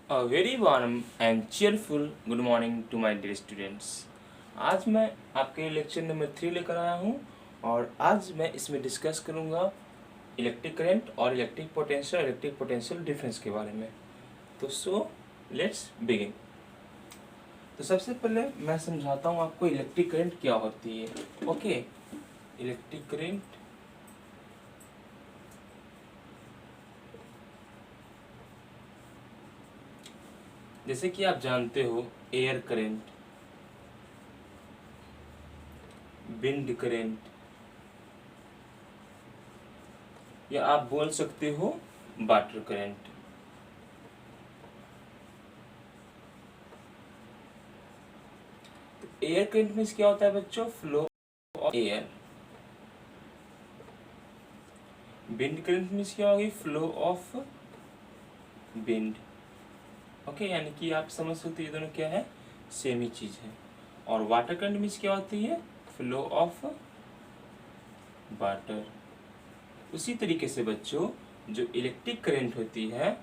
A very warm and cheerful good morning to my dear students। आज मैं आपके lecture number 3 लेकर आया हूँ और आज मैं इसमें डिस्कस करूँगा इलेक्ट्रिक करंट और इलेक्ट्रिक पोटेंशियल डिफरेंस के बारे में। तो लेट्स बिगिन। तो सबसे पहले मैं समझाता हूँ आपको इलेक्ट्रिक करंट क्या होती है। ओके, इलेक्ट्रिक करंट जैसे कि आप जानते हो एयर करंट, विंड करंट, या आप बोल सकते हो वाटर करंट। तो एयर करंट में क्या होता है बच्चों? Flow of air. Wind current में क्या होगी? Flow of wind. ओके, यानी कि आप समझ सकते हो ये दोनों क्या है, सेम ही चीज है। और वाटर करंट में क्या होती है? Flow of water. उसी तरीके से बच्चों जो इलेक्ट्रिक करंट होती है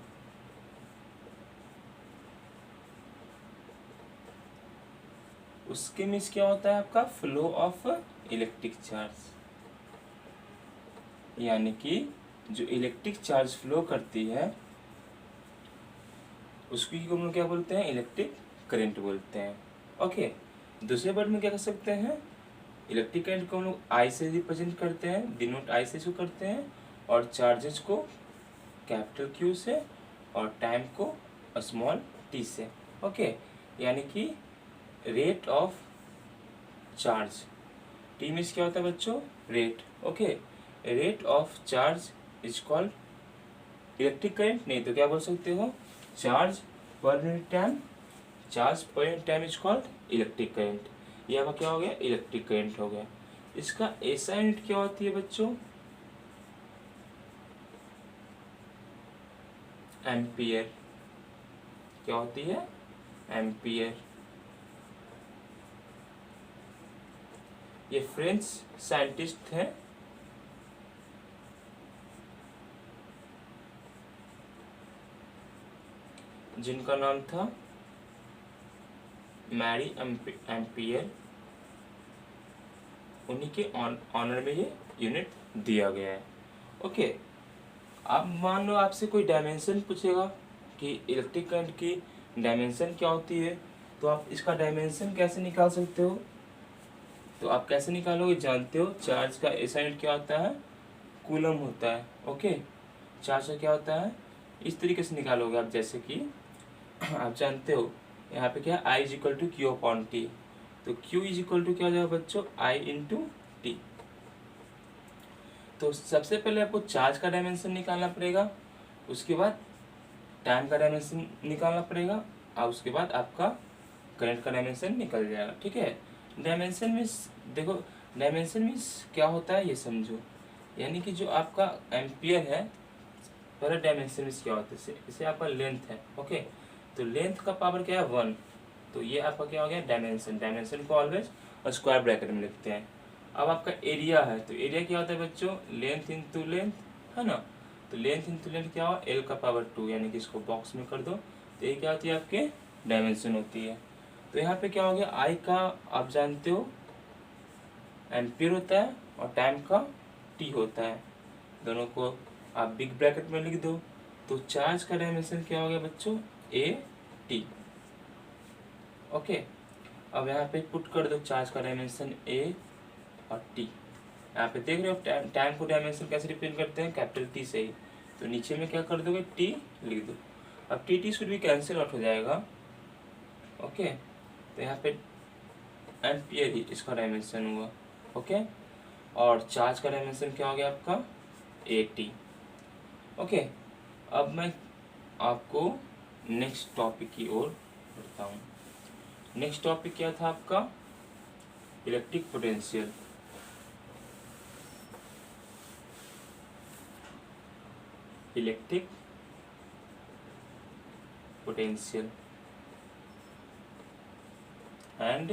उसके में क्या होता है आपका? Flow of electric charge. यानी कि जो इलेक्ट्रिक चार्ज फ्लो करती है उसकी हम लोग क्या बोलते हैं? इलेक्ट्रिक करंट बोलते हैं। ओके, दूसरे वर्ड में क्या कर सकते हैं? इलेक्ट्रिक करंट को हम लोग आई से रिप्रेजेंट करते हैं, डिनोट आई से शो करते हैं, और चार्जेस को कैपिटल क्यू से और टाइम को स्मॉल टी से। ओके, यानी कि rate of charge, T means क्या होता है बच्चों? Rate. Okay, rate of charge is called electric current, नहीं तो क्या बोल सकते हो? Charge per unit time. Charge per unit time is called electric current. ये आपका क्या हो गया? इलेक्ट्रिक करंट हो गया। इसका ऐसा यूनिट क्या होती है बच्चों? एम्पियर। क्या होती है? एम्पियर। ये फ्रेंच साइंटिस्ट हैं जिनका नाम था मैरी एम्पियर। उन्हीं के ऑनर में ये यूनिट दिया गया है। ओके, अब मान लो आपसे कोई डायमेंशन पूछेगा कि इलेक्ट्रिक करंट की डायमेंशन क्या होती है, तो आप इसका डायमेंशन कैसे निकाल सकते हो? तो आप कैसे निकालोगे? जानते हो चार्ज का ऐसा यूनिट क्या होता है? कूलम होता है। ओके, चार्ज का क्या होता है? इस तरीके से निकालोगे आप, जैसे कि आप जानते हो यहाँ पे क्या है? I is equal to q upon t. तो क्यू इज इक्वल टू क्या हो जाएगा बच्चों? I into t. तो सबसे पहले आपको चार्ज का डायमेंशन निकालना पड़ेगा, उसके बाद टाइम का डायमेंशन निकालना पड़ेगा, और उसके बाद आपका करंट का डायमेंशन निकल जाएगा। ठीक है, डायमेंशन मीन्स देखो, डायमेंशन मीन्स क्या होता है ये समझो। यानी कि जो आपका एम्पियर है, पहले डायमेंशन मीन्स क्या होता है? इसे आपका लेंथ है। ओके, तो लेंथ का पावर क्या है? 1। तो ये आपका क्या हो गया? डायमेंशन। डायमेंशन को ऑलवेज स्क्वायर ब्रैकेट में लिखते हैं। अब आपका एरिया है, तो एरिया क्या होता है बच्चों? लेंथ इंटू लेंथ, है ना? तो लेंथ इंटू लेंथ क्या हो? एल का पावर 2, यानी कि इसको बॉक्स में कर दो। तो ये क्या होती है? आपके डायमेंशन होती है। तो यहाँ पे क्या हो गया? आई का आप जानते हो एम्पियर होता है और टाइम का टी होता है, दोनों को आप बिग ब्रैकेट में लिख दो। तो चार्ज का डायमेंशन क्या हो गया बच्चों? A T. ओके, अब यहाँ पे पुट कर दो चार्ज का डायमेंशन ए और टी। यहाँ पे देख रहे हो टाइम को डायमेंशन कैसे रिप्रेजेंट करते हैं? कैपिटल टी से ही। तो नीचे में क्या कर दोगे? टी लिख दो। अब टी टी शुड भी कैंसिल आउट हो जाएगा। ओके, तो यहाँ पे एम्पियर ही इसका डायमेंशन हुआ। ओके, और चार्ज का डायमेंशन क्या हो गया आपका? A T. ओके, अब मैं आपको नेक्स्ट टॉपिक की ओर बढ़ता हूँ। नेक्स्ट टॉपिक क्या था आपका? Electric potential. Electric potential and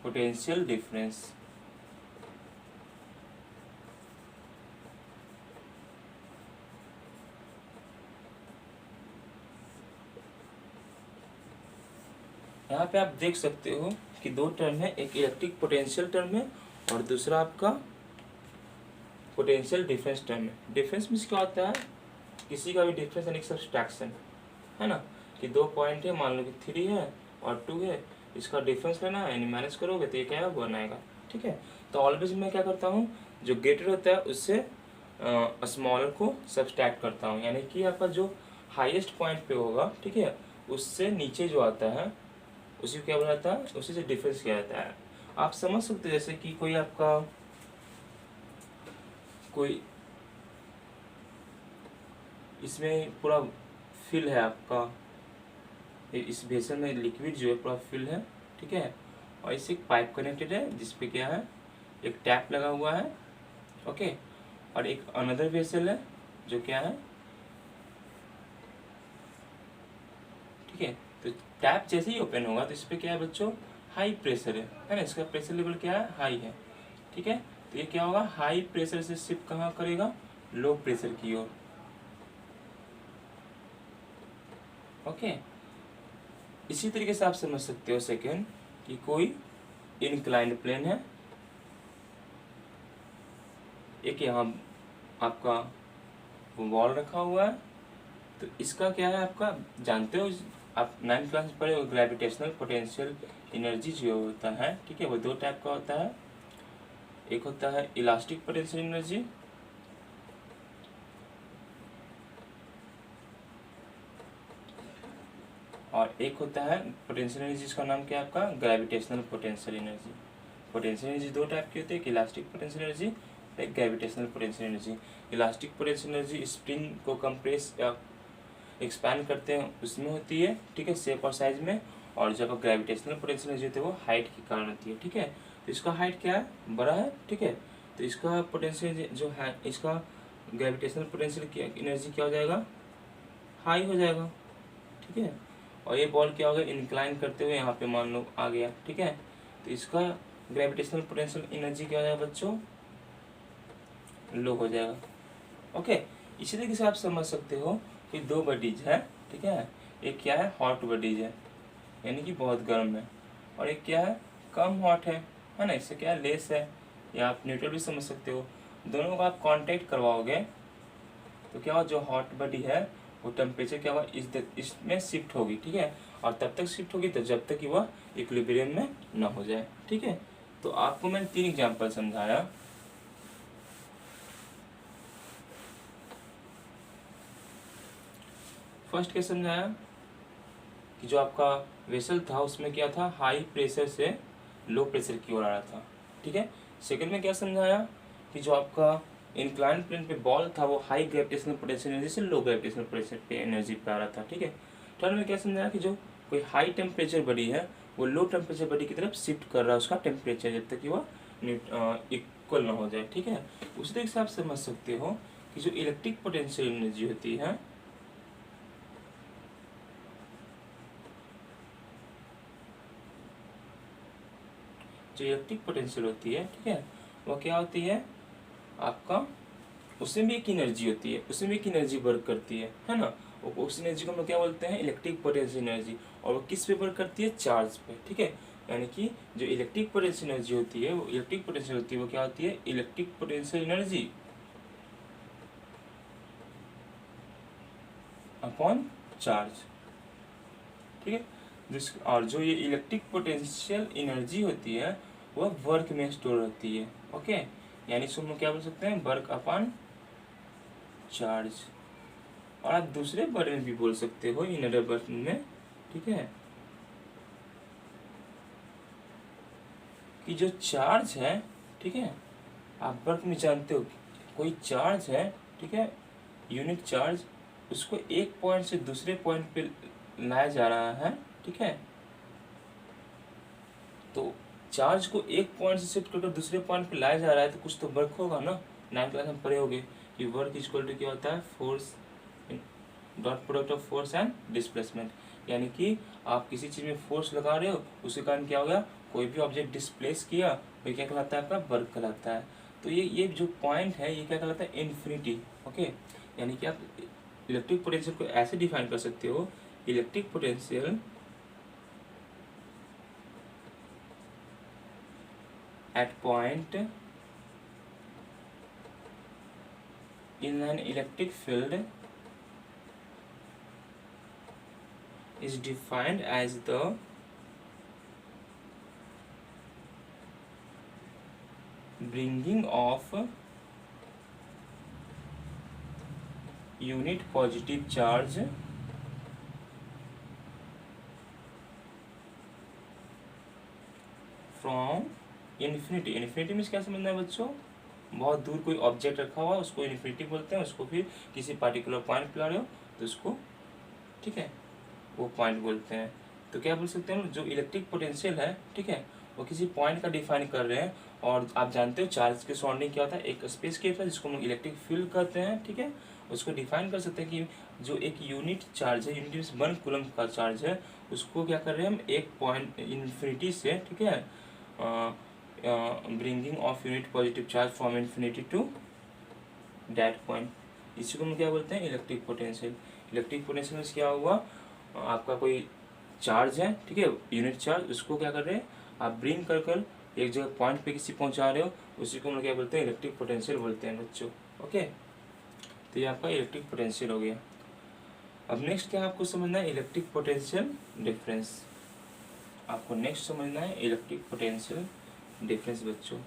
potential difference. यहाँ पे आप देख सकते हो कि दो टर्म है, एक इलेक्ट्रिक पोटेंशियल टर्म है और दूसरा आपका पोटेंशियल डिफरेंस टर्म है। डिफरेंस मीन्स क्या होता है, किसी का भी डिफरेंस यानी सब्सट्रैक्शन, है ना, कि दो पॉइंट है, मान लो कि 3 है और 2 है, इसका डिफरेंस लेना है यानी माइनस करोगे तो ये क्या है, 1 आएगा। ठीक है, तो ऑलवेज मैं क्या करता हूँ, जो ग्रेटर होता है उससे स्मॉलर को सब्सट्रैक्ट करता हूँ, यानी कि आपका जो हाईएस्ट पॉइंट पे होगा, ठीक है, उससे नीचे जो आता है उसी को क्या बोला जाता है, उसी से डिफरेंस किया जाता है। आप समझ सकते हो जैसे कि कोई आपका कोई इसमें पूरा फिल है आपका, इस बेसन में लिक्विड जो है पूरा फिल है, ठीक है, और इससे एक पाइप कनेक्टेड है जिसपे क्या है, एक टैप लगा हुआ है, ओके, और एक अनदर वेसल है जो क्या है, ठीक है। तो टैप जैसे ही ओपन होगा तो इस पर क्या है बच्चों, हाई प्रेशर है ना, इसका प्रेशर लेवल क्या है, हाई है, ठीक है। तो ये क्या होगा, हाई प्रेशर से शिफ्ट कहाँ करेगा, लो प्रेशर की ओर, ओके। इसी तरीके से आप समझ सकते हो सेकेंड, कि कोई इनक्लाइंड प्लेन है, एक यहाँ आपका वॉल रखा हुआ है, तो इसका क्या है आपका, जानते हो आप 9th क्लास में पढ़े हो, ग्रेविटेशनल पोटेंशियल एनर्जी जो होता है, ठीक है, वो दो टाइप का होता है, एक होता है इलास्टिक पोटेंशियल एनर्जी और एक होता है पोटेंशियल एनर्जी जिसका नाम क्या है आपका, gravitational potential energy. Potential energy दो टाइप की होती है, एक इलास्टिक पोटेंशियल एनर्जी, एक gravitational potential energy. Elastic potential energy spring को कंप्रेस या एक्सपैंड करते हैं उसमें होती है, ठीक है, शेप और साइज में, और जब ग्रेविटेशनल पोटेंशियल एनर्जी होती है वो हाइट के कारण होती है, ठीक है। तो इसका हाइट क्या है, बड़ा है, ठीक है, तो इसका पोटेंशियल जो है, इसका ग्रेविटेशनल पोटेंशियल एनर्जी क्या हो जाएगा, हाई हो जाएगा, ठीक है। और ये बॉल क्या हो गया, इंक्लाइन करते हुए यहाँ पे मान लो आ गया, ठीक है, तो इसका ग्रेविटेशनल पोटेंशियल एनर्जी क्या हो जाएगा बच्चों, लो हो जाएगा, ओके। इसी तरीके से आप समझ सकते हो कि दो बडीज है, ठीक है, एक क्या है, हॉट बडीज है यानी कि बहुत गर्म है, और एक क्या है, कम हॉट है ना, इससे क्या है, लेस है, या आप न्यूट्रल भी समझ सकते हो। दोनों का आप कांटेक्ट करवाओगे तो क्या हो, जो हॉट बडी है वो टेम्परेचर क्या हुआ, इसमें शिफ्ट होगी, ठीक है, और तब तक शिफ्ट होगी तो जब तक कि वह इक्विलिब्रियम में ना हो जाए, ठीक है। तो आपको मैंने 3 एग्जाम्पल समझाया। फर्स्ट क्या समझाया कि जो आपका वेसल था उसमें क्या था, हाई प्रेशर से लो प्रेशर की ओर आ रहा था, ठीक है। सेकंड में क्या समझाया कि जो आपका इंक्लाइन प्लेन पे बॉल था वो हाई ग्रेविटेशनल पोटेंशियल एनर्जी से लो ग्रेविटेशनल पोटेंशियल पे एनर्जी पे आ रहा था, ठीक है। थर्ड में क्या समझाया कि जो कोई हाई टेम्परेचर बॉडी है वो लो टेम्परेचर बॉडी की तरफ शिफ्ट कर रहा है उसका टेम्परेचर, जब तक कि वह इक्वल ना हो जाए, ठीक है। उसी तरीके से आप समझ सकते हो कि जो इलेक्ट्रिक पोटेंशियल एनर्जी होती है, जो इलेक्ट्रिक पोटेंशियल होती है, ठीक है, वो क्या होती है आपका, उसमें भी एक एनर्जी होती है, उसमें भी एक एनर्जी वर्क करती है ना। उस एनर्जी को हम लोग क्या बोलते हैं, इलेक्ट्रिक पोटेंशियल एनर्जी, और वो किस पे वर्क करती है, चार्ज पे, ठीक है। यानी कि जो इलेक्ट्रिक पोटेंशियल एनर्जी होती है वो इलेक्ट्रिक पोटेंशियल होती है, वो क्या होती है, electric potential energy upon charge, ठीक है। और जो ये इलेक्ट्रिक पोटेंशियल एनर्जी होती है वह वर्क में स्टोर होती है, ओके, यानी इसको हम क्या बोल सकते हैं, वर्क अपॉन चार्ज। और आप दूसरे वर्ड में भी बोल सकते हो इन अदर वर्ड में, ठीक है, कि जो चार्ज है, ठीक है, आप वर्क में जानते हो कोई चार्ज है, ठीक है, यूनिट चार्ज, उसको एक पॉइंट से दूसरे पॉइंट पे लाया जा रहा है, ठीक है। तो चार्ज को एक पॉइंट से शिफ्ट करके दूसरे पॉइंट पे लाया जा रहा है तो कुछ तो वर्क होगा ना। 9th क्लास में पढ़े होगे कि वर्क इक्वल टू क्या होता है, force dot product of force and displacement, यानी कि आप किसी चीज़ में फोर्स लगा रहे हो उसके कारण क्या हो गया, कोई भी ऑब्जेक्ट डिस्प्लेस किया वो क्या कहलाता है, आपका वर्क कहलाता है। तो ये जो पॉइंट है ये क्या कहलाता है, इन्फिनिटी, ओके। यानी कि आप इलेक्ट्रिक पोटेंशियल को ऐसे डिफाइन कर सकते हो, electric potential at point in an electric field is defined as the bringing of unit positive charge from infinity. Infinity means क्या समझना है बच्चों, बहुत दूर कोई ऑब्जेक्ट रखा हुआ उसको इन्फिनिटी बोलते हैं, उसको फिर किसी पार्टिकुलर पॉइंट पे ला रहे हो तो उसको, ठीक है, वो पॉइंट बोलते हैं। तो क्या बोल सकते हैं हम, जो इलेक्ट्रिक पोटेंशियल है, ठीक है, वो किसी पॉइंट का डिफाइन कर रहे हैं। और आप जानते हो चार्ज के सराउंडिंग क्या होता है, एक स्पेस के होता है जिसको हम इलेक्ट्रिक फील्ड कहते हैं, ठीक है। उसको डिफाइन कर सकते हैं कि जो एक यूनिट चार्ज है, यूनिट मीन्स 1 कूलम का चार्ज है, उसको क्या कर रहे हैं हम, एक पॉइंट इन्फिनिटी से, ठीक है, bringing of unit positive charge from infinity to that point, इसी को हम क्या बोलते हैं, इलेक्ट्रिक पोटेंशियल। इलेक्ट्रिक पोटेंशियल में क्या हुआ, आपका कोई चार्ज है, ठीक है, यूनिट चार्ज, उसको क्या कर रहे हैं आप, ब्रिंग कर एक जगह पॉइंट पे किसी पहुंचा रहे हो, उसी को हम क्या बोलते हैं, इलेक्ट्रिक पोटेंशियल बोलते हैं बच्चों। ओके, तो ये आपका इलेक्ट्रिक पोटेंशियल हो गया। अब नेक्स्ट क्या आपको समझना है, इलेक्ट्रिक पोटेंशियल डिफरेंस। आपको नेक्स्ट समझना है इलेक्ट्रिक पोटेंशियल डिफरेंस बच्चों।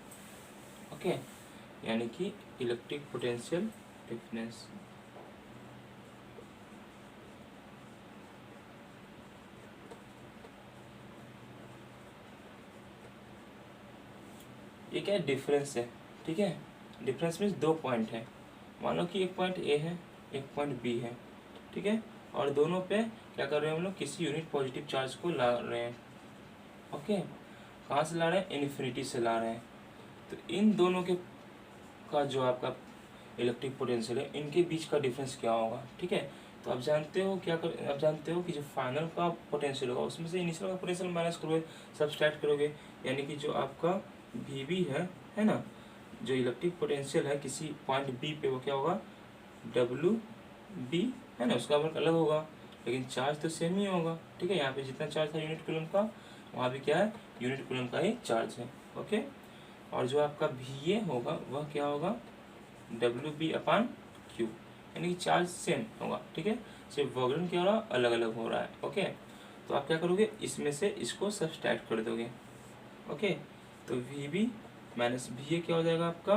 ओके, यानी कि इलेक्ट्रिक पोटेंशियल डिफरेंस। ये क्या डिफरेंस है, ठीक है, डिफरेंस मीन्स दो पॉइंट है, मान लो कि एक पॉइंट ए है, एक पॉइंट बी है, ठीक है, और दोनों पे क्या कर रहे हैं हम लोग, किसी यूनिट पॉजिटिव चार्ज को ला रहे हैं। ओके, कहाँ से ला रहे हैं, इन्फिनिटी से ला रहे हैं। तो इन दोनों के का जो आपका इलेक्ट्रिक पोटेंशियल है, इनके बीच का डिफरेंस क्या होगा, ठीक है। तो आप जानते हो क्या कर, आप जानते हो कि जो फाइनल का पोटेंशियल होगा उसमें से इनिशियल का पोटेंशियल माइनस करोगे, सब्सट्रैक्ट करोगे, यानी कि जो आपका वी है ना, जो इलेक्ट्रिक पोटेंशियल है किसी पॉइंट बी पे, वो क्या होगा, डब्ल्यू बी है ना, उसका वर्क अलग होगा, लेकिन चार्ज तो सेम ही होगा, ठीक है। यहाँ पे जितना चार्ज था यूनिट कूलम का, वहाँ भी क्या है, यूनिट कूलम का ही चार्ज है। ओके, और जो आपका वी ए होगा वह क्या होगा, डब्ल्यू बी अपान क्यू, यानी कि चार्ज सेम होगा, ठीक है, सिर्फ वर्गन क्या हो रहा है, अलग अलग हो रहा है। ओके, तो आप क्या करोगे, इसमें से इसको सब्सट्रैक्ट कर दोगे। ओके, तो V B minus V A क्या हो जाएगा आपका,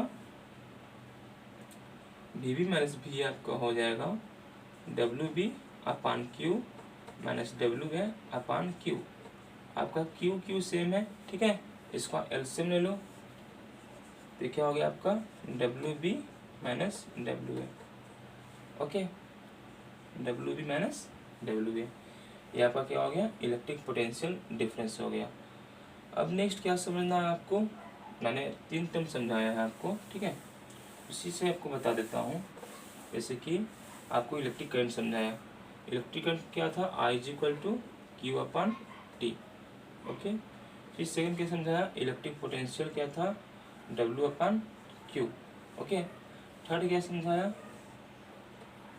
V B minus V A आपका हो जाएगा W B upon Q minus W A upon Q. आपका क्यू क्यू सेम है, ठीक है, इसका एलसीएम ले लो, तो क्या हो गया आपका W B minus W A. Okay, W B minus W A, ये आपका क्या हो गया, इलेक्ट्रिक पोटेंशियल डिफरेंस हो गया। अब नेक्स्ट क्या समझना है आपको, मैंने 3 टर्म समझाया है आपको, ठीक है, उसी से आपको बता देता हूँ। जैसे कि आपको इलेक्ट्रिक करंट समझाया, इलेक्ट्रिक करंट क्या था, I is equal to q upon t. Okay, फिर सेकंड क्या समझाया, इलेक्ट्रिक पोटेंशियल क्या था, W upon q. Okay, third क्या समझाया,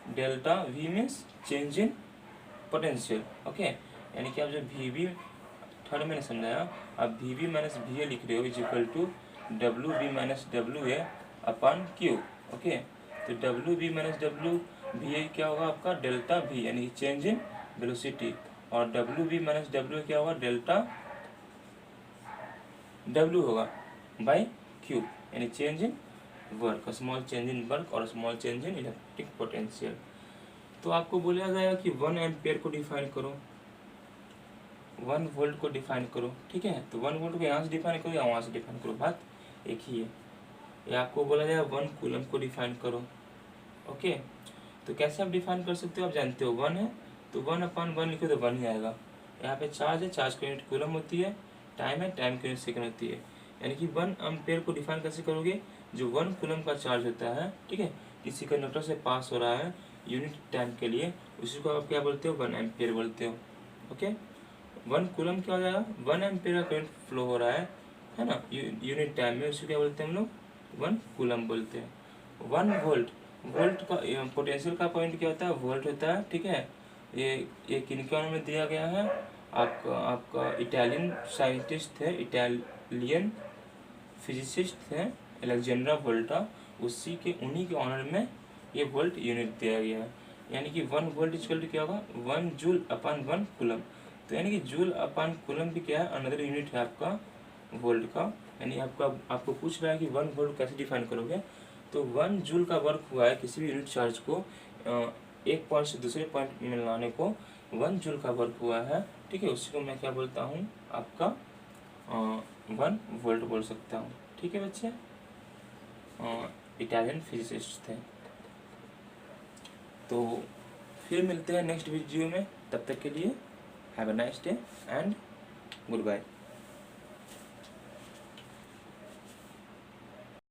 delta V means change in potential. Okay, यानी कि आप जो वी बी, थर्ड मैंने समझाया, आप V B minus V A लिख रहे हो is equal to W B minus W A upon q. Okay, तो W B minus W V A क्या होगा आपका, डेल्टा वी यानी कि चेंज इन वेलोसिटी, और डब्ल्यू बी माइनस डब्ल्यू क्या होगा, डेल्टा डब्ल्यू होगा बाई क्यू, यानी change in work, small change in work और small change in electric potential. तो आपको बोला जाएगा कि 1 एम्पियर को डिफाइन करो, 1 वोल्ट को डिफाइन करो, ठीक है, तो 1 वोल्ट को यहाँ से डिफाइन करो या वहाँ से डिफाइन करो, बात एक ही है। या आपको बोला जाएगा 1 कूलम को डिफाइन करो। ओके, तो कैसे आप डिफाइन कर सकते हो, आप जानते हो 1 है तो 1 अपान 1 लिखो तो 1 ही आएगा। यहाँ पे चार्ज है, चार्ज की यूनिट कूलम होती है, टाइम है, टाइम की यूनिट सेकंड होती है, यानी कि 1 एम्पियर को डिफाइन कैसे करोगे, जो 1 कूलम का चार्ज होता है, ठीक है, किसी कंडक्टर से पास हो रहा है यूनिट टाइम के लिए, उसी को आप क्या बोलते हो, 1 एम्पियर बोलते हो। ओके, 1 कूलम क्या हो जाएगा, 1 एम्पियर का करंट फ्लो हो रहा है ना, यूनिट टाइम में, उसी को क्या बोलते हैं हम लोग, 1 कूलम बोलते हैं। 1 वोल्ट, वोल्ट का पोटेंशियल का पॉइंट क्या होता है, वोल्ट होता है, ठीक है। ये किनके बारे में दिया गया है, आपका इटालियन साइंटिस्ट थे, इटालियन फिजिसिस्ट थे अलेक्जेंड्रा वोल्टा, उन्हीं के ऑनर में ये वोल्ट यूनिट दिया गया है। यानी कि 1 वोल्ट इक्वल टू क्या होगा, 1 जूल अपन 1 कूलम। तो यानी कि जूल अपन कूलम भी क्या है, अनदर यूनिट है आपका वोल्ट का। यानी आपको पूछ रहा है कि 1 वोल्ट कैसे डिफाइन करोगे। तो 1 जूल का वर्क हुआ है किसी भी यूनिट चार्ज को एक पॉइंट से दूसरे पॉइंट में लाने को 1 जूल का वर्क हुआ है, ठीक है। उसी को मैं क्या बोलता हूँ, आपका 1 वोल्ट बोल सकता हूँ, ठीक है बच्चे। इटालियन फिजिसिस्ट थे। तो फिर मिलते हैं नेक्स्ट वीडियो में, तब तक के लिए have a nice day and good bye.